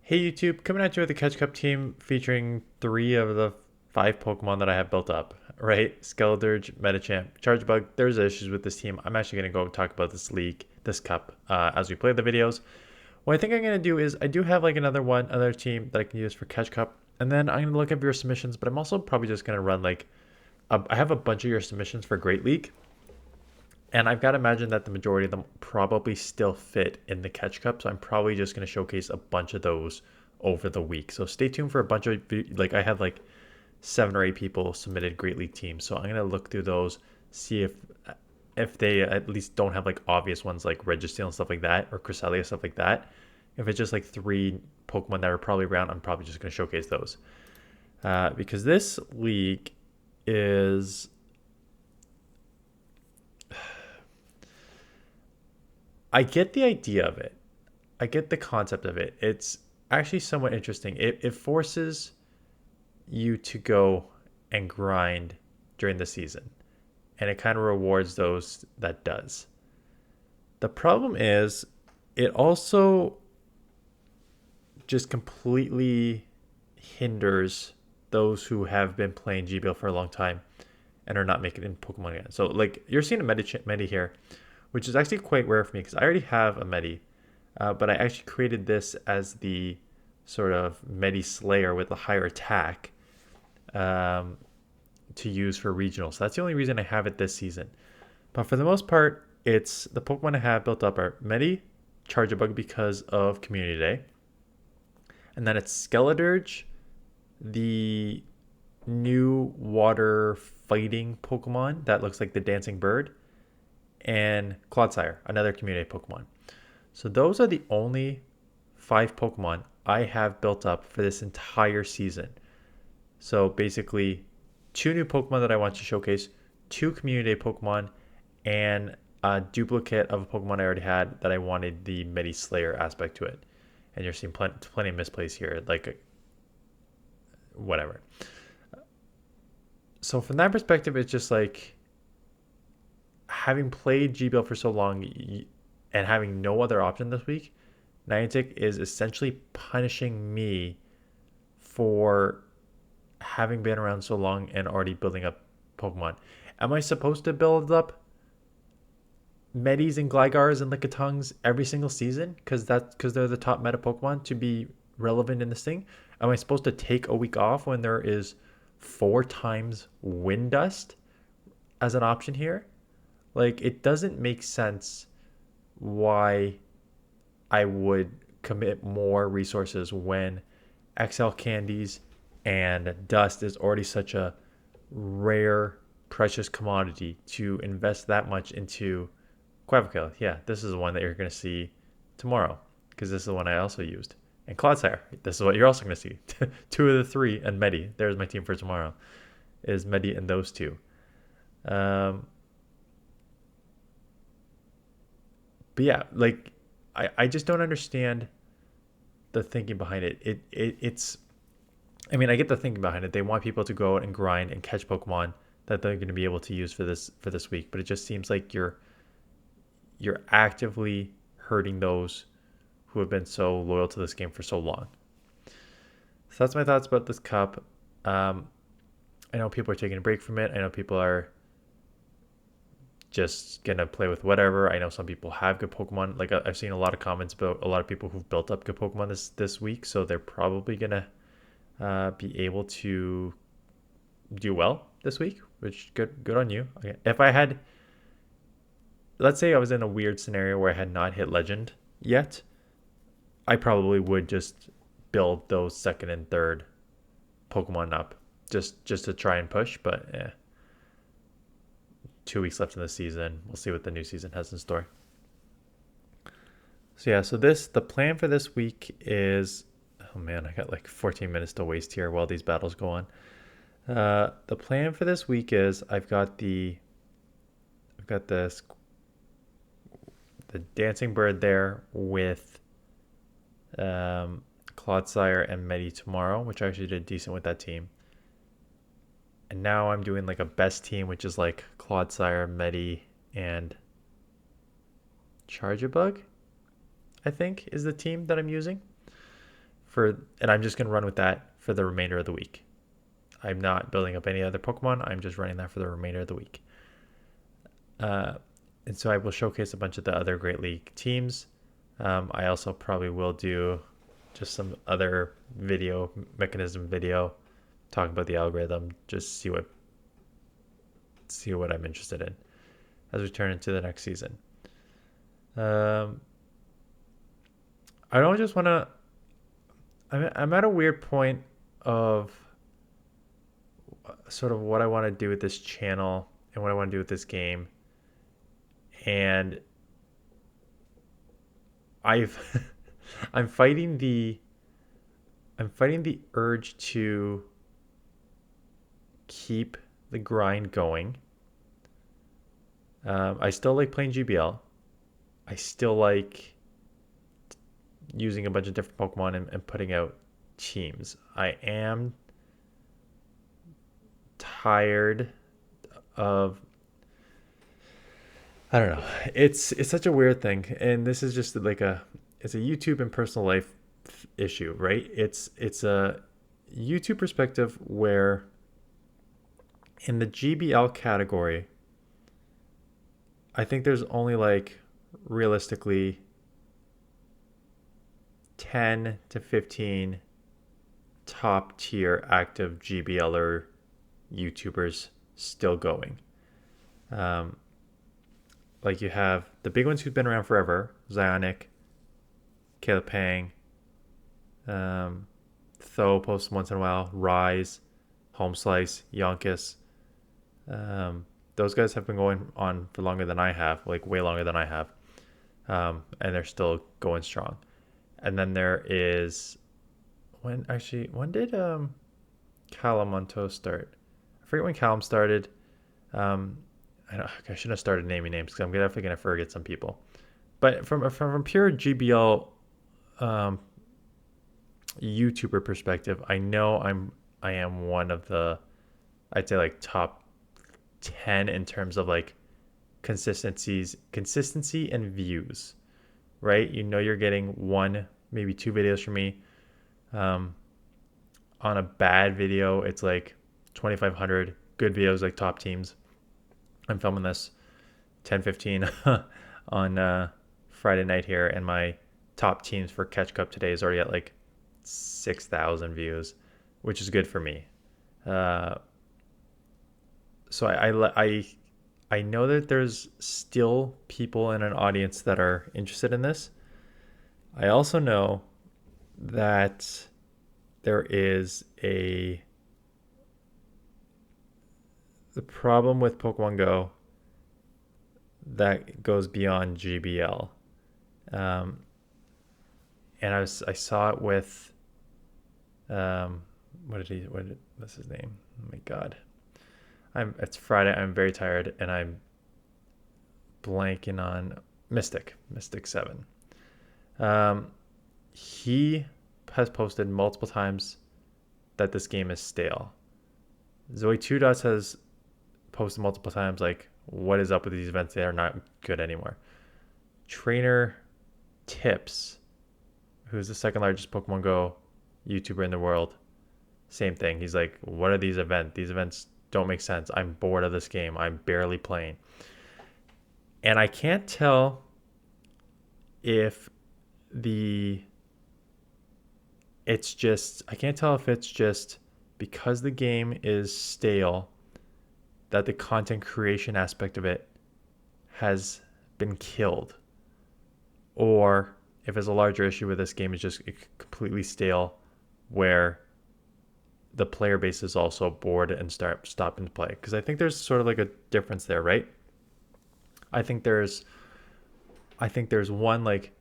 Hey YouTube, coming at you with the Catch Cup team featuring 3 of the 5 Pokemon that I have built up, right? Skeledirge, Medicham, Chargebug. There's issues with this team. I'm actually going to go talk about this league, this cup, as we play the videos. What I think I'm going to do is I do have like another team that I can use for Catch Cup. And then I'm going to look at your submissions, but I'm also probably just going to run like, I have a bunch of your submissions for Great League. And I've got to imagine that the majority of them probably still fit in the Catch Cup. So I'm probably just going to showcase a bunch of those over the week. So stay tuned for a bunch of, like, I had like 7 or 8 people submitted Great League teams. So I'm going to look through those, see if they at least don't have like obvious ones like Registeel and stuff like that, or Cresselia, stuff like that. If it's just like 3 Pokemon that are probably around, I'm probably just going to showcase those. Because this league is I get the idea of it. I get the concept of it. It's actually somewhat interesting. It forces you to go and grind during the season, and it kind of rewards those that does. The problem is, it also just completely hinders those who have been playing GBL for a long time and are not making it in Pokemon again. So, like, you're seeing a Medi here, which is actually quite rare for me because I already have a Medi. But I actually created this as the sort of Medi Slayer with a higher attack um, to use for regional. So that's the only reason I have it this season. But for the most part, it's the Pokemon I have built up are Medi, Chargebug because of Community Day. And then it's Skeledirge, the new water fighting Pokemon that looks like the dancing bird, and Clodsire, another Community Pokemon. So those are the only 5 Pokemon I have built up for this entire season. So basically, 2 new Pokemon that I want to showcase, 2 Community Pokemon, and a duplicate of a Pokemon I already had that I wanted the Medi Slayer aspect to it. And you're seeing plenty of misplays here, like whatever. So from that perspective, it's just like having played GBL for so long and having no other option this week, Niantic is essentially punishing me for having been around so long and already building up Pokemon. Am I supposed to build up Medis and Glygars and Lickitungs every single season because they're the top meta Pokemon to be relevant in this thing? Am I supposed to take a week off when there is 4 times Wind Dust as an option here? Like, it doesn't make sense why I would commit more resources when XL candies and dust is already such a rare, precious commodity to invest that much into. Quavicle. Yeah, this is the one that you're going to see tomorrow because this is the one I also used. And Clodsire, this is what you're also going to see. 2 of the 3, and Medi. There's my team for tomorrow. Is Medi and those 2. Um, but yeah, like I just don't understand the thinking behind it. It's I mean, I get the thinking behind it. They want people to go out and grind and catch Pokemon that they're going to be able to use for this week, but it just seems like you're actively hurting those who have been so loyal to this game for so long. So that's my thoughts about this cup. I know people are taking a break from it. I know people are just gonna play with whatever. I know some people have good Pokemon. Like, I've seen a lot of comments about a lot of people who've built up good Pokemon this week, so they're probably gonna be able to do well this week. Which good on you. Okay. If I had, let's say I was in a weird scenario where I had not hit Legend yet, I probably would just build those second and third Pokemon up just to try and push. But yeah, 2 weeks left in the season. We'll see what the new season has in store. So yeah, the plan for this week is, oh man, I got like 14 minutes to waste here while these battles go on. The plan for this week is I've got this the dancing bird there with Clodsire and Medi tomorrow, which I actually did decent with that team. And now I'm doing like a best team, which is like Clodsire, Medi, and Chargebug, I think, is the team that I'm using and I'm just going to run with that for the remainder of the week. I'm not building up any other Pokemon. I'm just running that for the remainder of the week. And so I will showcase a bunch of the other Great League teams. I also probably will do just some other mechanism video, talking about the algorithm, just see what I'm interested in as we turn into the next season. I don't just want to. I'm at a weird point of sort of what I want to do with this channel and what I want to do with this game, and I've I'm fighting the urge to keep the grind going. I still like playing GBL. I still like using a bunch of different Pokemon and putting out teams. I am tired of, I don't know. It's such a weird thing, and this is just like it's a YouTube and personal life issue, right? It's a YouTube perspective where in the GBL category, I think there's only like realistically 10 to 15 top tier active GBLer YouTubers still going. Like you have the big ones who've been around forever: Zionic, Caleb Pang, Tho posts once in a while, Rise, Home Slice, Yonkis. Those guys have been going on for longer than I have, like way longer than I have, and they're still going strong. And then there is when did Calamonto start? I forget when Callum started. I shouldn't have started naming names because I'm definitely gonna forget some people. But from pure GBL YouTuber perspective, I know I am one of the, I'd say like top 10 in terms of like consistency and views, right? You know, you're getting one, maybe two videos from me. On a bad video, it's like 2,500. Good videos like top teams. I'm filming this 10:15 on Friday night here, and my top teams for Catch Cup today is already at like 6,000 views, which is good for me. So I know that there's still people in an audience that are interested in this. I also know that there is the problem with Pokemon Go that goes beyond GBL. And I saw it with what's his name? Oh my god. It's Friday, I'm very tired, and I'm blanking on Mystic 7. He has posted multiple times that this game is stale. Zoe 2 Dots has posted multiple times like, what is up with these events? They are not good anymore. Trainer Tips, who's the second largest Pokemon Go YouTuber in the world, same thing. He's like, what are these events? These events don't make sense. I'm bored of this game. I'm barely playing. And I can't tell if it's just because the game is stale that the content creation aspect of it has been killed, or if it's a larger issue with this game is just completely stale, where the player base is also bored and stopping to play. Because I think there's sort of like a difference there, right? I think there's one, like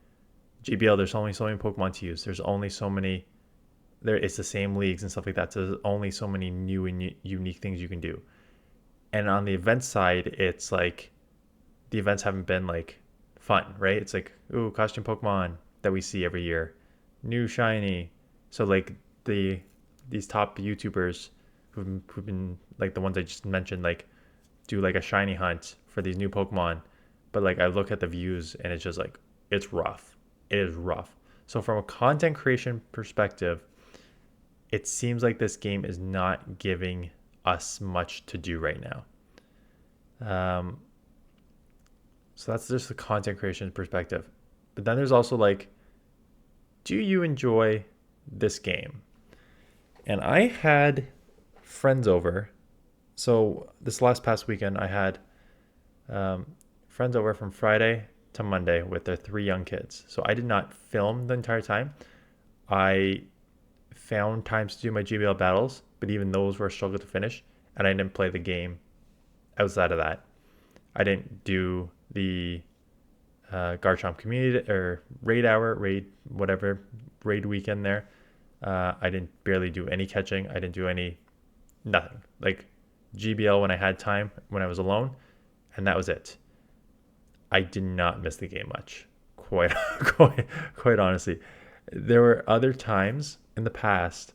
GBL, there's only so many Pokemon to use. There's only so many, it's the same leagues and stuff like that. So there's only so many new and unique things you can do. And on the event side, it's like the events haven't been like fun, right? It's like, ooh, costume Pokemon that we see every year, new shiny. So like these top YouTubers who've been like the ones I just mentioned, like do like a shiny hunt for these new Pokemon. But like I look at the views and it's just like, it's rough. It is rough. So from a content creation perspective, it seems like this game is not giving us much to do right now. So that's just the content creation perspective. But then there's also like, do you enjoy this game? And I had friends over. So this last past weekend, I had friends over from Friday to Monday with their 3 young kids. So I did not film the entire time. I found times to do my GBL battles, but even those were a struggle to finish. And I didn't play the game outside of that. I didn't do the Garchomp community or raid weekend there. I didn't barely do any catching. I didn't do nothing. Like GBL when I had time, when I was alone, and that was it. I did not miss the game much. Quite honestly. There were other times in the past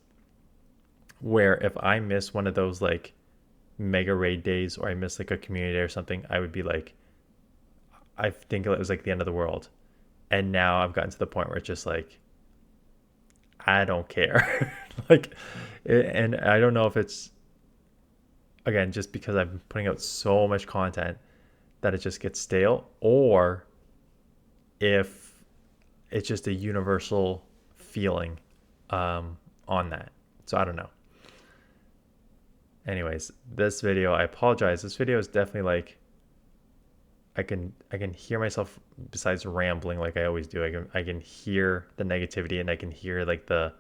where if I miss one of those like mega raid days or I miss like a community day or something, I would be like, I think it was like the end of the world. And now I've gotten to the point where it's just like, I don't care. Like, and I don't know if it's, again, just because I'm putting out so much content that it just gets stale, or if it's just a universal feeling on that. So I don't know. Anyways, this video, I apologize. This video is definitely like, I can hear myself besides rambling like I always do. I can hear the negativity, and I can hear like the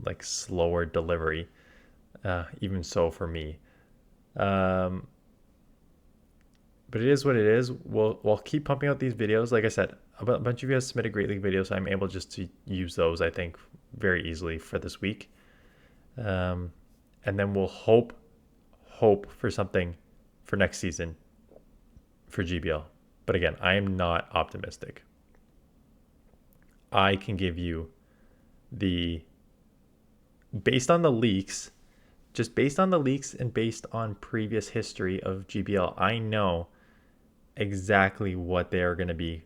like slower delivery. Even so for me. But it is what it is. We'll keep pumping out these videos. Like I said, a bunch of you guys submitted Great League videos, so I'm able just to use those, I think, very easily for this week. And then we'll hope for something for next season for GBL. But again, I am not optimistic. I can give you based on the leaks, just based on the leaks and based on previous history of GBL, I know exactly what they are going to be.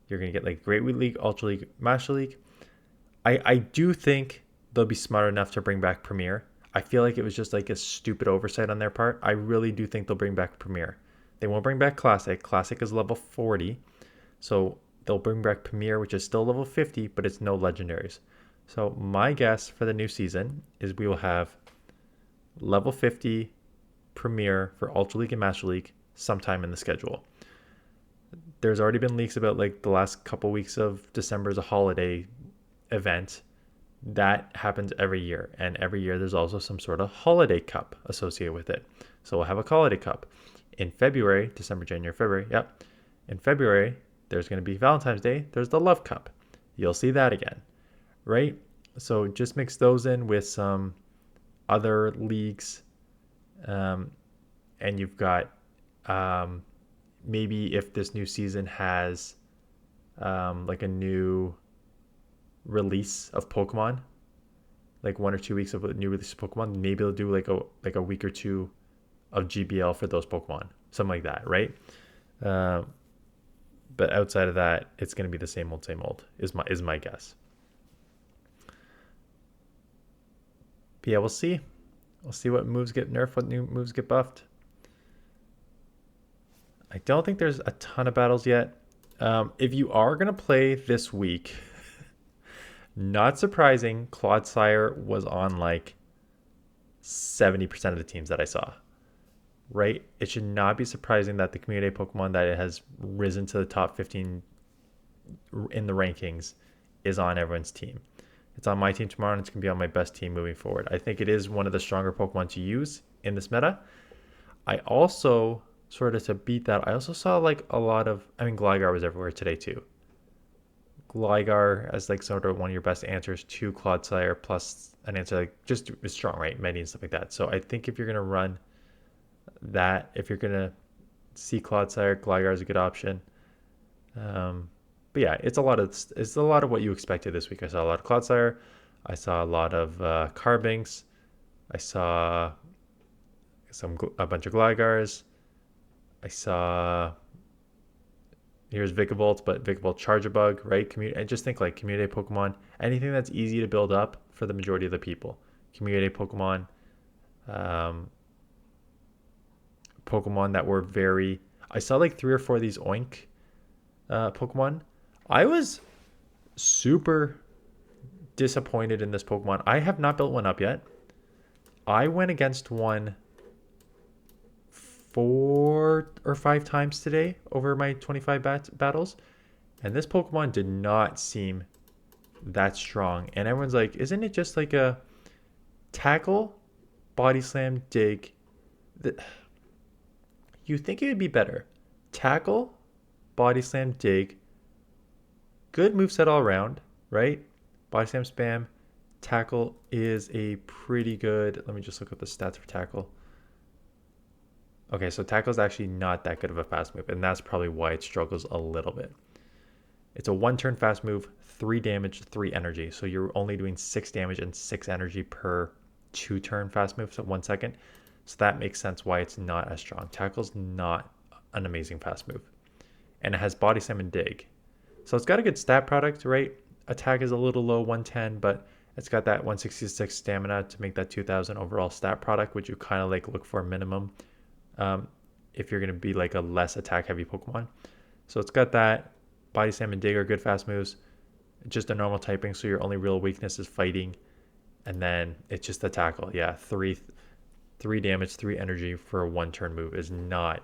You're going to get like Great League, Ultra League, Master League. I do think they'll be smart enough to bring back Premier. I feel like it was just like a stupid oversight on their part. I really do think they'll bring back Premier. They won't bring back Classic. Classic is level 40. So they'll bring back Premier, which is still level 50, but it's no legendaries. So my guess for the new season is we will have level 50 Premier for Ultra League and Master League sometime in the schedule. There's already been leaks about like the last couple weeks of December as a holiday event. That happens every year, and every year there's also some sort of holiday cup associated with it. So we'll have a holiday cup in February, December, January, February. Yep. In February, there's going to be Valentine's Day. There's the Love Cup. You'll see that again, right? So just mix those in with some other leagues, and you've got maybe if this new season has like a new release of Pokemon, like 1 or 2 weeks of a new release of Pokemon, maybe they'll do like a week or two of GBL for those Pokemon, something like that, right? But outside of that, it's going to be the same old is my guess. But yeah, we'll see. We'll see what moves get nerfed, what new moves get buffed. I don't think there's a ton of battles yet. If you are going to play this week, not surprising, Clodsire was on like 70% of the teams that I saw, right? It should not be surprising that the community Pokemon that it has risen to the top 15 in the rankings is on everyone's team. It's on my team tomorrow, and it's going to be on my best team moving forward. I think it is one of the stronger Pokemon to use in this meta. I also, sort of to beat that, I also saw like a lot of, Gligar was everywhere today too. Gligar as like sort of one of your best answers to Clodsire, plus an answer like just is strong, right? Medi and stuff like that. So I think if you're going to run that, if you're going to see Clodsire, Gligar is a good option. But yeah, it's a lot of what you expected this week. I saw a lot of Clodsire. I saw a lot of Carbinks. I saw a bunch of Glygars. I saw Here's Vikavolt, but Vikavolt Charjabug, right? I just think like community Pokemon, anything that's easy to build up for the majority of the people. Community Pokemon, um, Pokemon that were very. I saw like 3 or 4 of these Oink Pokemon. I was super disappointed in this Pokemon. I have not built one up yet. I went against one 4 or 5 times today over my 25 battles, and this Pokemon did not seem that strong. And everyone's like, isn't it just like a tackle, body slam, dig? You think it would be better. Tackle, body slam, dig. Good moveset all around, right? Body slam, spam. Tackle is a pretty good. Let me just look up the stats for tackle. Okay, so tackle is actually not that good of a fast move, and that's probably why it struggles a little bit. It's a 1-turn fast move, 3 damage, 3 energy. So you're only doing 6 damage and 6 energy per 2-turn fast move, so 1 second. So that makes sense why it's not as strong. Tackle's not an amazing fast move. And it has body slam and dig. So it's got a good stat product, right? Attack is a little low, 110, but it's got that 166 stamina to make that 2000 overall stat product, which you kind of like look for minimum if you're going to be like a less attack heavy Pokemon. So it's got that. Body slam and dig are good fast moves. Just a normal typing, so your only real weakness is fighting. And then it's just the tackle. Yeah, 3 damage, 3 energy for a 1-turn move is not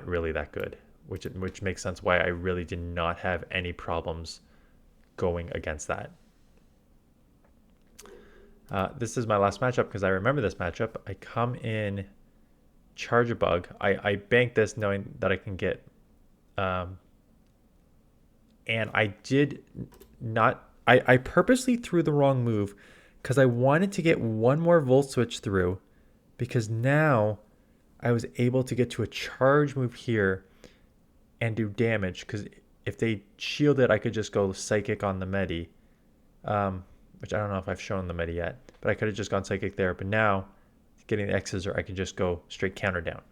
really that good. Which makes sense why I really did not have any problems going against that. This is my last matchup because I remember this matchup. I come in Charjabug. I banked this knowing that I can get, and I did not. I purposely threw the wrong move because I wanted to get one more Volt Switch through, because now I was able to get to a charge move here and do damage, because if they shield it, I could just go Psychic on the Medi, which I don't know if I've shown the Medi yet, but I could have just gone Psychic there. But now, getting the X-Scissor, I can just go straight counter down.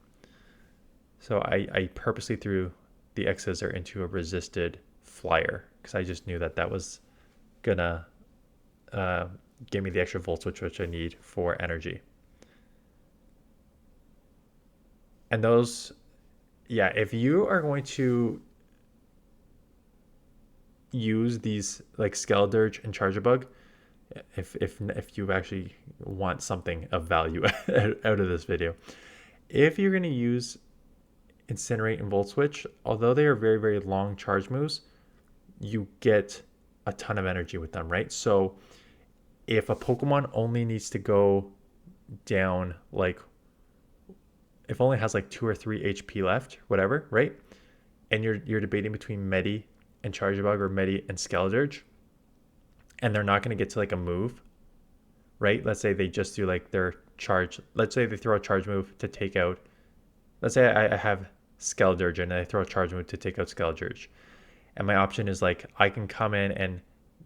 So I purposely threw the X-Scissor into a resisted Flyer, because I just knew that that was gonna give me the extra Volt Switch, which I need for energy. And those, yeah, if you are going to use these like Skeledirge and Charjabug, if you actually want something of value out of this video, if you're going to use Incinerate and Volt Switch, although they are very, very long charge moves, you get a ton of energy with them, right? So if a Pokemon only needs to go down, like if only has like 2 or 3 HP left, whatever, right? And you're debating between Medi and Charjabug or Medi and Skeledirge, and they're not going to get to like a move, right? Let's say they just do like their charge. Let's say they throw a charge move to take out. Let's say I have Skeledirge and I throw a charge move to take out Skeledirge. And my option is like, I can come in and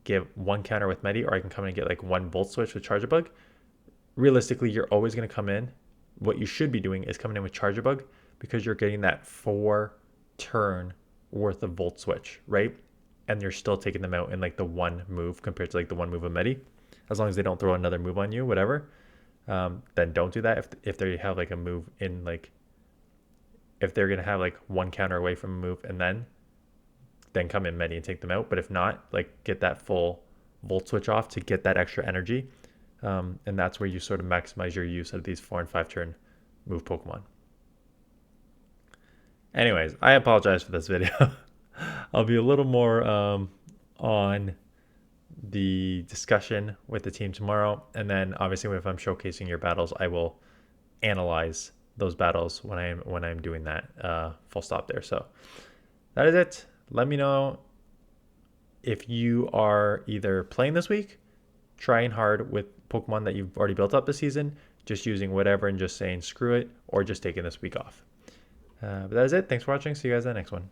give 1 counter with Medi, or I can come in and get like 1 Volt Switch with Charjabug. Realistically, you're always going to come in. What you should be doing is coming in with Charjabug, because you're getting that 4-turn worth of Volt Switch, right? And you're still taking them out in like the 1 move compared to like the 1 move of Medi. As long as they don't throw another move on you, whatever, then don't do that. If they have like a move in, like if they're going to have like 1 counter away from a move, and then come in Medi and take them out. But if not, like get that full Volt Switch off to get that extra energy. And that's where you sort of maximize your use of these 4 and 5-turn move Pokemon. Anyways, I apologize for this video. I'll be a little more on the discussion with the team tomorrow. And then obviously if I'm showcasing your battles, I will analyze those battles when I'm doing that. Full stop there. So that is it. Let me know if you are either playing this week, trying hard with Pokemon that you've already built up this season, just using whatever and just saying screw it, or just taking this week off. But that is it. Thanks for watching. See you guys in the next one.